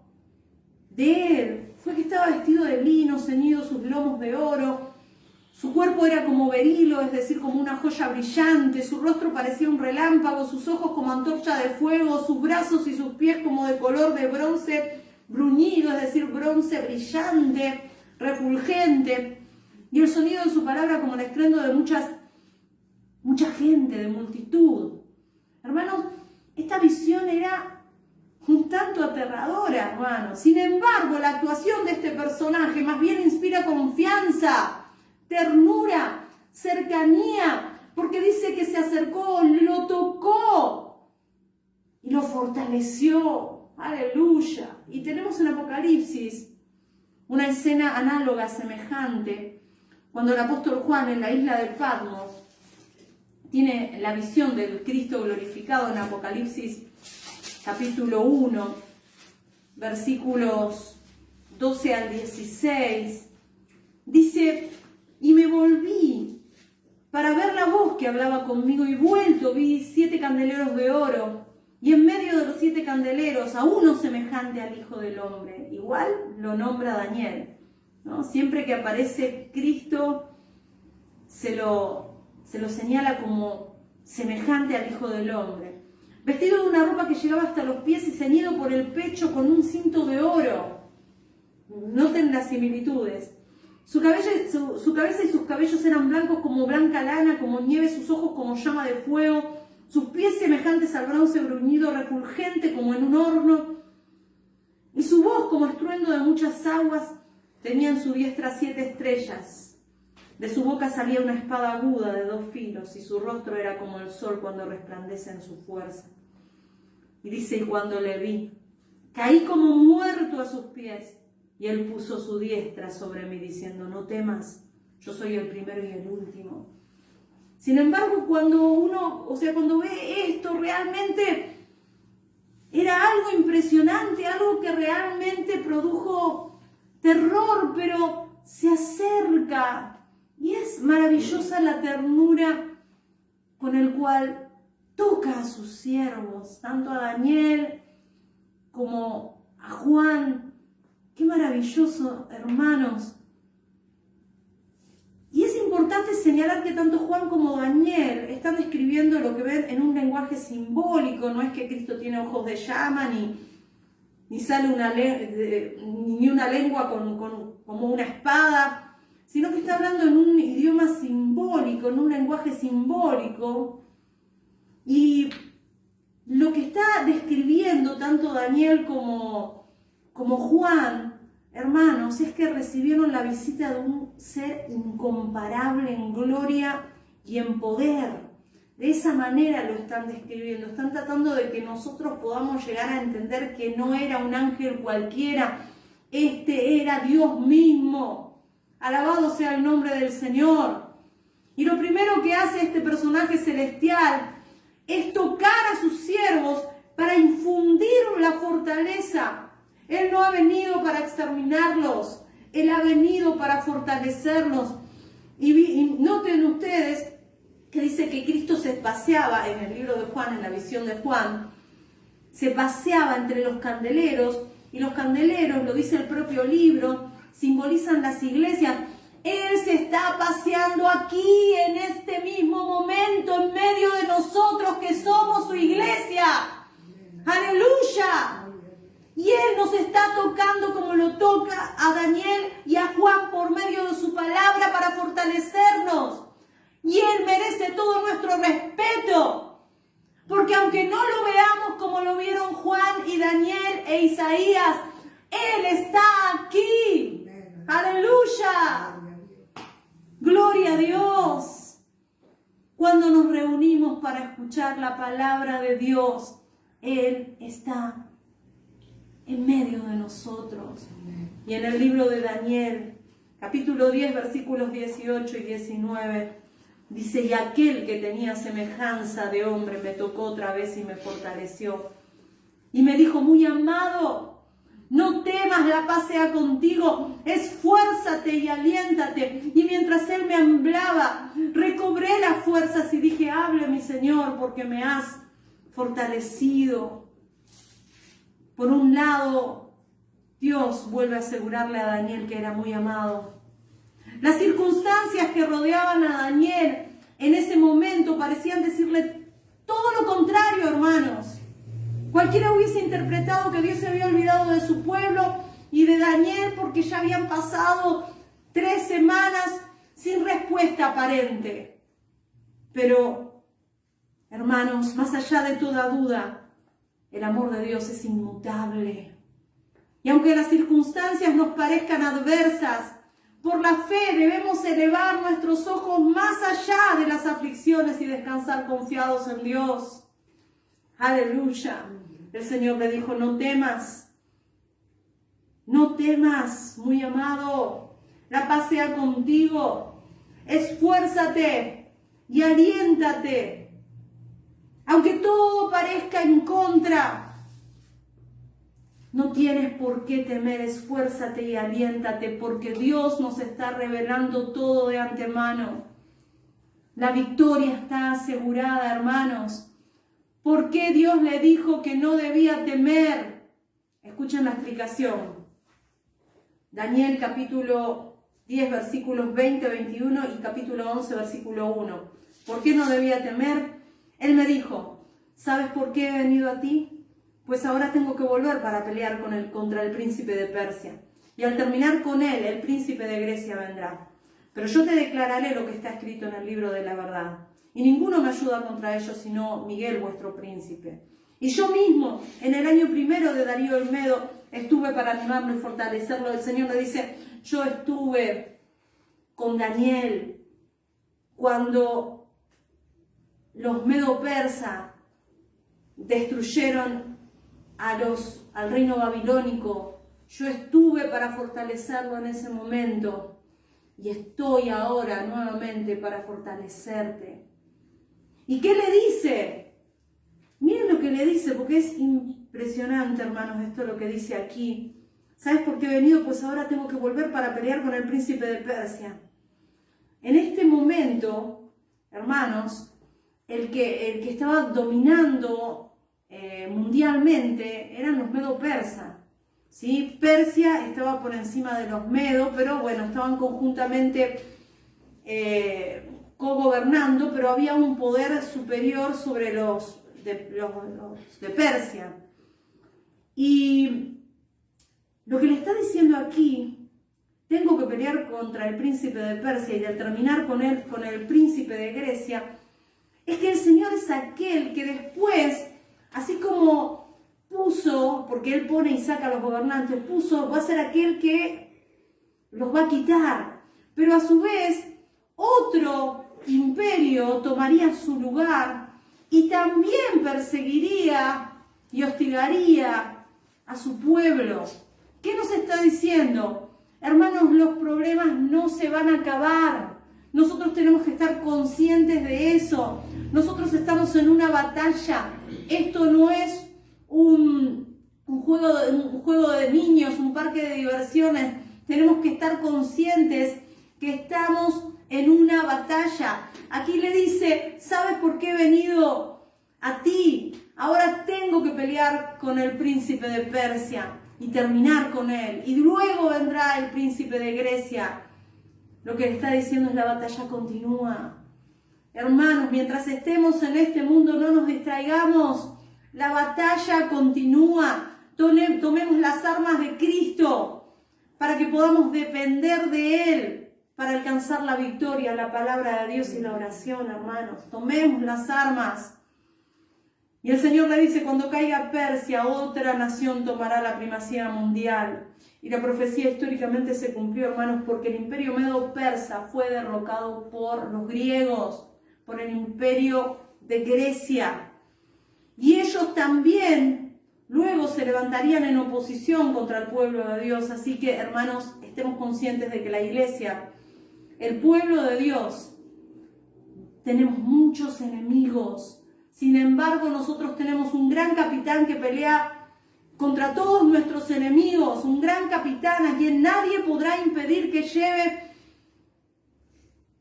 de él fue que estaba vestido de lino, ceñido sus lomos de oro. Su cuerpo era como berilo, es decir, como una joya brillante. Su rostro parecía un relámpago, sus ojos como antorcha de fuego, sus brazos y sus pies como de color de bronce bruñido, es decir, bronce brillante, refulgente. y el sonido de su palabra como el estruendo de mucha gente, de multitud. Hermanos, esta visión era un tanto aterradora, hermanos. Sin embargo, la actuación de este personaje más bien inspira confianza, ternura, cercanía, porque dice que se acercó, lo tocó y lo fortaleció. Aleluya. Y tenemos en Apocalipsis una escena análoga, semejante, cuando el apóstol Juan en la isla de Patmos tiene la visión del Cristo glorificado en Apocalipsis capítulo 1, versículos 12 al 16. Dice, y me volví para ver la voz que hablaba conmigo, y vuelto vi 7 candeleros de oro, y en medio de los 7 candeleros a uno semejante al Hijo del Hombre. Igual lo nombra Daniel, ¿no? Siempre que aparece Cristo se lo señala como semejante al Hijo del Hombre. Vestido de una ropa que llegaba hasta los pies y ceñido por el pecho con un cinto de oro. Noten las similitudes. Su cabeza y sus cabellos eran blancos como blanca lana, como nieve, sus ojos como llama de fuego, sus pies semejantes al bronce bruñido, refulgente como en un horno, y su voz como estruendo de muchas aguas. Tenía en su diestra 7 estrellas. De su boca salía una espada aguda de 2 filos, y su rostro era como el sol cuando resplandece en su fuerza. Y dice, y cuando le vi, caí como muerto a sus pies, y él puso su diestra sobre mí, diciendo, no temas, yo soy el primero y el último. Sin embargo, cuando ve esto, realmente era algo impresionante, algo que realmente produjo terror, pero se acerca. Y es maravillosa la ternura con el cual toca a sus siervos, tanto a Daniel como a Juan. Qué maravilloso, hermanos. Y es importante señalar que tanto Juan como Daniel están describiendo lo que ven en un lenguaje simbólico. No es que Cristo tiene ojos de llama, ni sale ni una lengua como una espada, sino que está hablando en un idioma simbólico, en un lenguaje simbólico. Y lo que está describiendo tanto Daniel como Juan, hermanos, es que recibieron la visita de un ser incomparable en gloria y en poder. De esa manera lo están describiendo. Están tratando de que nosotros podamos llegar a entender que no era un ángel cualquiera. Este era Dios mismo. Alabado sea el nombre del Señor. Y lo primero que hace este personaje celestial es tocar a sus siervos para infundir la fortaleza. Él no ha venido para exterminarlos, Él ha venido para fortalecerlos. Y noten ustedes que dice que Cristo se paseaba en el libro de Juan, en la visión de Juan, se paseaba entre los candeleros, y los candeleros, lo dice el propio libro, simbolizan las iglesias. Él se está paseando aquí, en este mismo momento, en medio de nosotros que somos su iglesia. ¡Aleluya! Y Él nos está tocando como lo toca a Daniel y a Juan por medio de su palabra para fortalecernos. Y Él merece todo nuestro respeto. Porque aunque no lo veamos como lo vieron Juan y Daniel e Isaías, Él está aquí. ¡Aleluya! ¡Gloria a Dios! Cuando nos reunimos para escuchar la palabra de Dios, Él está en medio de nosotros. Y en el libro de Daniel, capítulo 10, versículos 18 y 19, dice, y aquel que tenía semejanza de hombre me tocó otra vez y me fortaleció. Y me dijo, muy amado, no temas, la paz sea contigo, esfuérzate y aliéntate. Y mientras él me hablaba, recobré las fuerzas y dije, hable mi Señor, porque me has fortalecido. Por un lado, Dios vuelve a asegurarle a Daniel que era muy amado. Las circunstancias que rodeaban a Daniel en ese momento parecían decirle todo lo contrario, hermanos. Cualquiera hubiese interpretado que Dios se había olvidado de su pueblo y de Daniel porque ya habían pasado 3 semanas sin respuesta aparente. Pero, hermanos, más allá de toda duda, el amor de Dios es inmutable. Y aunque las circunstancias nos parezcan adversas, por la fe debemos elevar nuestros ojos más allá de las aflicciones y descansar confiados en Dios. Aleluya. El Señor le dijo, no temas. No temas, muy amado. La paz sea contigo. Esfuérzate y aliéntate. Aunque todo parezca en contra, no tienes por qué temer, esfuérzate y aliéntate, porque Dios nos está revelando todo de antemano. La victoria está asegurada, hermanos. ¿Por qué Dios le dijo que no debía temer? Escuchen la explicación. Daniel capítulo 10, versículos 20, 21 y capítulo 11, versículo 1. ¿Por qué no debía temer? Él me dijo, ¿sabes por qué he venido a ti? Pues ahora tengo que volver para pelear contra el príncipe de Persia. Y al terminar con él, el príncipe de Grecia vendrá. Pero yo te declararé lo que está escrito en el libro de la verdad. Y ninguno me ayuda contra ellos, sino Miguel, vuestro príncipe. Y yo mismo, en el año primero de Darío el Medo, estuve para animarlo y fortalecerlo. El Señor le dice, yo estuve con Daniel cuando los medo-persa destruyeron al reino babilónico. Yo estuve para fortalecerlo en ese momento y estoy ahora nuevamente para fortalecerte. ¿Y qué le dice? Miren lo que le dice, porque es impresionante, hermanos, esto lo que dice aquí. ¿Sabes por qué he venido? Pues ahora tengo que volver para pelear con el príncipe de Persia. En este momento, hermanos, el que estaba dominando mundialmente eran los medo-persas, ¿sí? Persia estaba por encima de los medos, pero bueno, estaban conjuntamente cogobernando, pero había un poder superior sobre los de Persia. Y lo que le está diciendo aquí, tengo que pelear contra el príncipe de Persia y al terminar con el príncipe de Grecia, es que el Señor es aquel que después, así como puso, porque Él pone y saca a los gobernantes, va a ser aquel que los va a quitar. Pero a su vez, otro imperio tomaría su lugar y también perseguiría y hostigaría a su pueblo. ¿Qué nos está diciendo? Hermanos, los problemas no se van a acabar. Nosotros tenemos que estar conscientes de eso. Nosotros estamos en una batalla. Esto no es un juego de niños, un parque de diversiones. Tenemos que estar conscientes que estamos en una batalla. Aquí le dice, ¿sabes por qué he venido a ti? Ahora tengo que pelear con el príncipe de Persia y terminar con él. Y luego vendrá el príncipe de Grecia. Lo que le está diciendo es la batalla continúa. Hermanos, mientras estemos en este mundo no nos distraigamos. La batalla continúa. Tomemos las armas de Cristo para que podamos depender de Él para alcanzar la victoria, la palabra de Dios y la oración, hermanos. Tomemos las armas. Y el Señor le dice, cuando caiga Persia, otra nación tomará la primacía mundial. Y la profecía históricamente se cumplió, hermanos, porque el imperio medo-persa fue derrocado por los griegos, por el imperio de Grecia. Y ellos también luego se levantarían en oposición contra el pueblo de Dios. Así que, hermanos, estemos conscientes de que la iglesia, el pueblo de Dios, tenemos muchos enemigos. Sin embargo, nosotros tenemos un gran capitán que pelea contra todos nuestros enemigos, un gran capitán a quien nadie podrá impedir que lleve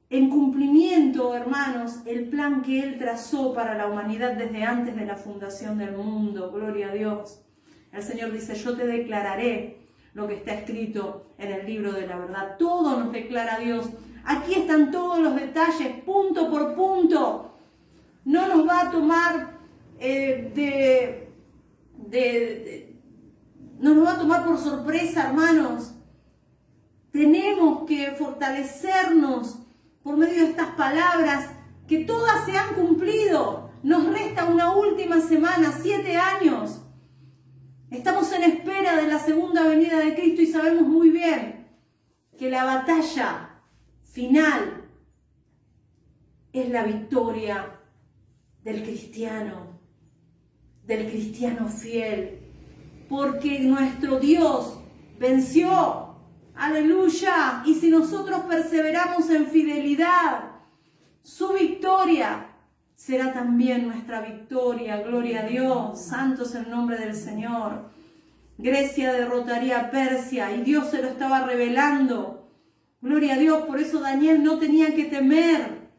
en cumplimiento, hermanos, el plan que Él trazó para la humanidad desde antes de la fundación del mundo. Gloria a Dios. El Señor dice, yo te declararé lo que está escrito en el libro de la verdad. Todo nos declara Dios. Aquí están todos los detalles, punto por punto. No nos va a tomar no nos va a tomar por sorpresa, hermanos. Tenemos que fortalecernos por medio de estas palabras, que todas se han cumplido. Nos resta una última semana, 7 años. Estamos en espera de la segunda venida de Cristo y sabemos muy bien que la batalla final es la victoria del cristiano fiel, porque nuestro Dios venció, aleluya, y si nosotros perseveramos en fidelidad, su victoria será también nuestra victoria. Gloria a Dios, santo es el nombre del Señor. Grecia derrotaría a Persia y Dios se lo estaba revelando. Gloria a Dios, por eso Daniel no tenía que temer.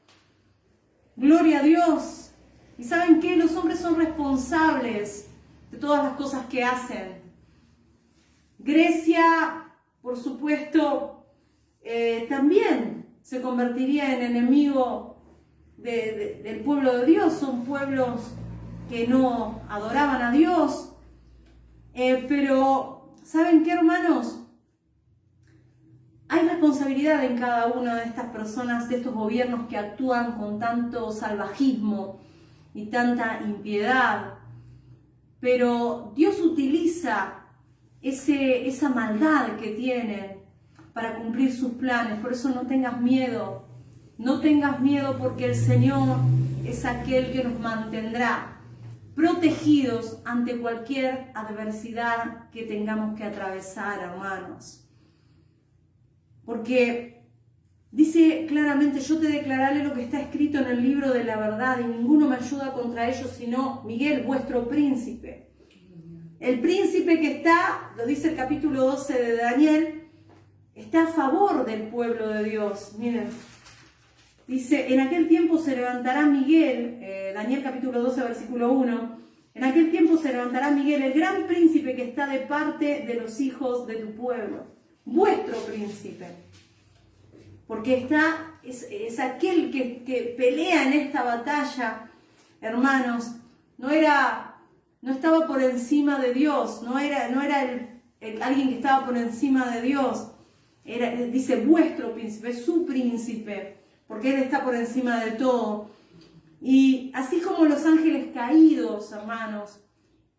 Gloria a Dios. ¿Y saben qué? Los hombres son responsables de todas las cosas que hacen. Grecia, por supuesto, también se convertiría en enemigo del pueblo de Dios. Son pueblos que no adoraban a Dios. Pero, ¿saben qué, hermanos? Hay responsabilidad en cada una de estas personas, de estos gobiernos que actúan con tanto salvajismo y tanta impiedad. Pero Dios utiliza esa maldad que tienen para cumplir sus planes. Por eso no tengas miedo. No tengas miedo, porque el Señor es aquel que nos mantendrá protegidos ante cualquier adversidad que tengamos que atravesar, hermanos. Porque dice claramente: yo te declararé lo que está escrito en el libro de la verdad, y ninguno me ayuda contra ellos sino Miguel, vuestro príncipe. El príncipe que está, lo dice el capítulo 12 de Daniel, está a favor del pueblo de Dios. Miren, dice: en aquel tiempo se levantará Miguel, Daniel capítulo 12, versículo 1, en aquel tiempo se levantará Miguel, el gran príncipe que está de parte de los hijos de tu pueblo, vuestro príncipe. Porque es aquel que pelea en esta batalla, hermanos. No estaba por encima de Dios, no era alguien que estaba por encima de Dios. Dice vuestro príncipe, su príncipe, porque Él está por encima de todo. Y así como los ángeles caídos, hermanos,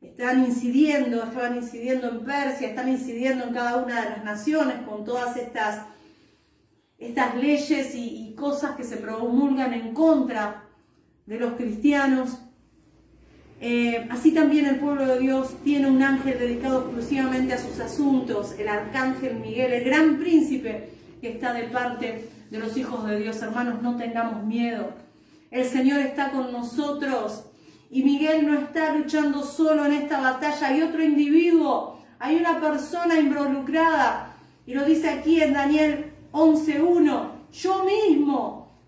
estaban incidiendo en Persia, están incidiendo en cada una de las naciones con todas estas leyes y cosas que se promulgan en contra de los cristianos. Así también el pueblo de Dios tiene un ángel dedicado exclusivamente a sus asuntos, el arcángel Miguel, el gran príncipe que está de parte de los hijos de Dios. Hermanos, no tengamos miedo. El Señor está con nosotros y Miguel no está luchando solo en esta batalla. Hay otro individuo, hay una persona involucrada, y lo dice aquí en Daniel 11:1. Yo mismo,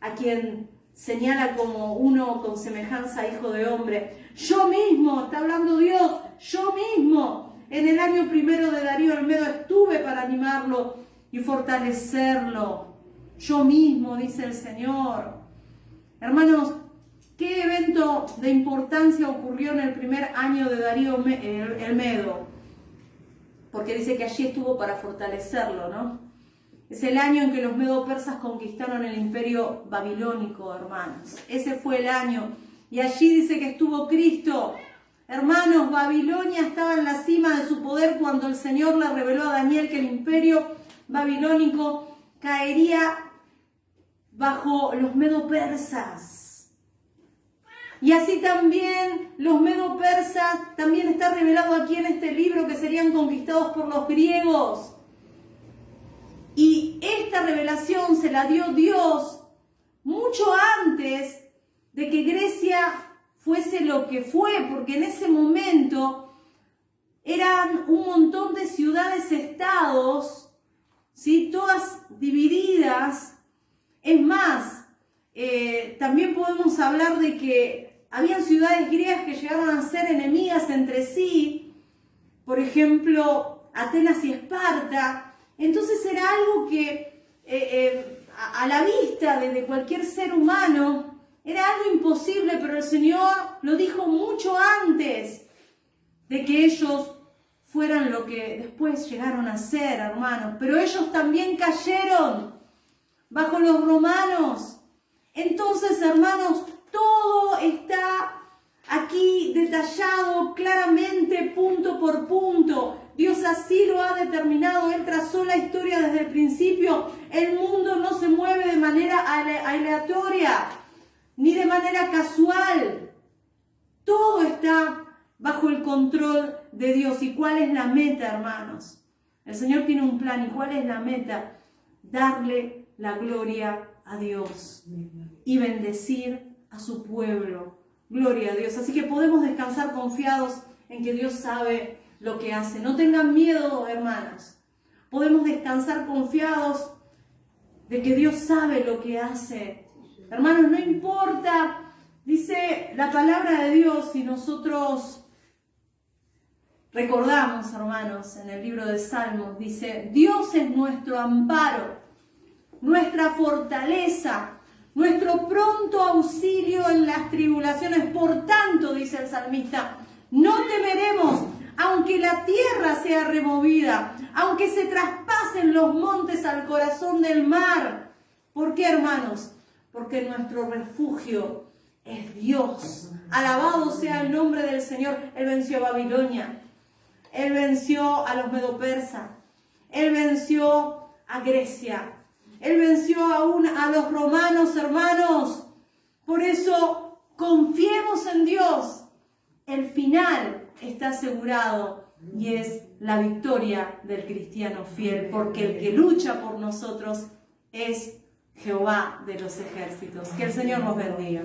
a quien señala como uno con semejanza a hijo de hombre. Yo mismo, está hablando Dios, yo mismo, en el año primero de Darío el Medo estuve para animarlo y fortalecerlo. Yo mismo, dice el Señor. Hermanos, ¿qué evento de importancia ocurrió en el primer año de Darío el Medo? Porque dice que allí estuvo para fortalecerlo, ¿no? Es el año en que los medo-persas conquistaron el imperio babilónico, hermanos. Ese fue el año. Y allí dice que estuvo Cristo. Hermanos, Babilonia estaba en la cima de su poder cuando el Señor le reveló a Daniel que el imperio babilónico caería bajo los medo-persas. Y así también los medo-persas, también está revelado aquí en este libro, que serían conquistados por los griegos. Y esta revelación se la dio Dios mucho antes de que Grecia fuese lo que fue, porque en ese momento eran un montón de ciudades-estados, ¿sí? Todas divididas. Es más, también podemos hablar de que habían ciudades griegas que llegaban a ser enemigas entre sí, por ejemplo, Atenas y Esparta. Entonces era algo que a la vista de cualquier ser humano era algo imposible, pero el Señor lo dijo mucho antes de que ellos fueran lo que después llegaron a ser, hermanos. Pero ellos también cayeron. bajo los romanos. Entonces, hermanos, todo está aquí detallado claramente, punto por punto. Dios así lo ha determinado. Él trazó la historia desde el principio. El mundo no se mueve de manera aleatoria, ni de manera casual. Todo está bajo el control de Dios. ¿Y cuál es la meta, hermanos? El Señor tiene un plan. ¿Y cuál es la meta? Darle la gloria a Dios y bendecir a su pueblo. Gloria a Dios. Así que podemos descansar confiados en que Dios sabe lo que hace. No tengan miedo, hermanos. Podemos descansar confiados de que Dios sabe lo que hace. Hermanos, no importa, dice la palabra de Dios, si nosotros recordamos, hermanos, en el libro de Salmos, dice: Dios es nuestro amparo, nuestra fortaleza, nuestro pronto auxilio en las tribulaciones. Por tanto, dice el salmista, no temeremos, aunque la tierra sea removida, aunque se traspasen los montes al corazón del mar. ¿Por qué, hermanos? Porque nuestro refugio es Dios. Alabado sea el nombre del Señor. Él venció a Babilonia. Él venció a los medopersas. Él venció a Grecia. Él venció aún a los romanos, hermanos. Por eso, confiemos en Dios. El final está asegurado y es la victoria del cristiano fiel, porque el que lucha por nosotros es Jehová de los ejércitos. Que el Señor nos bendiga.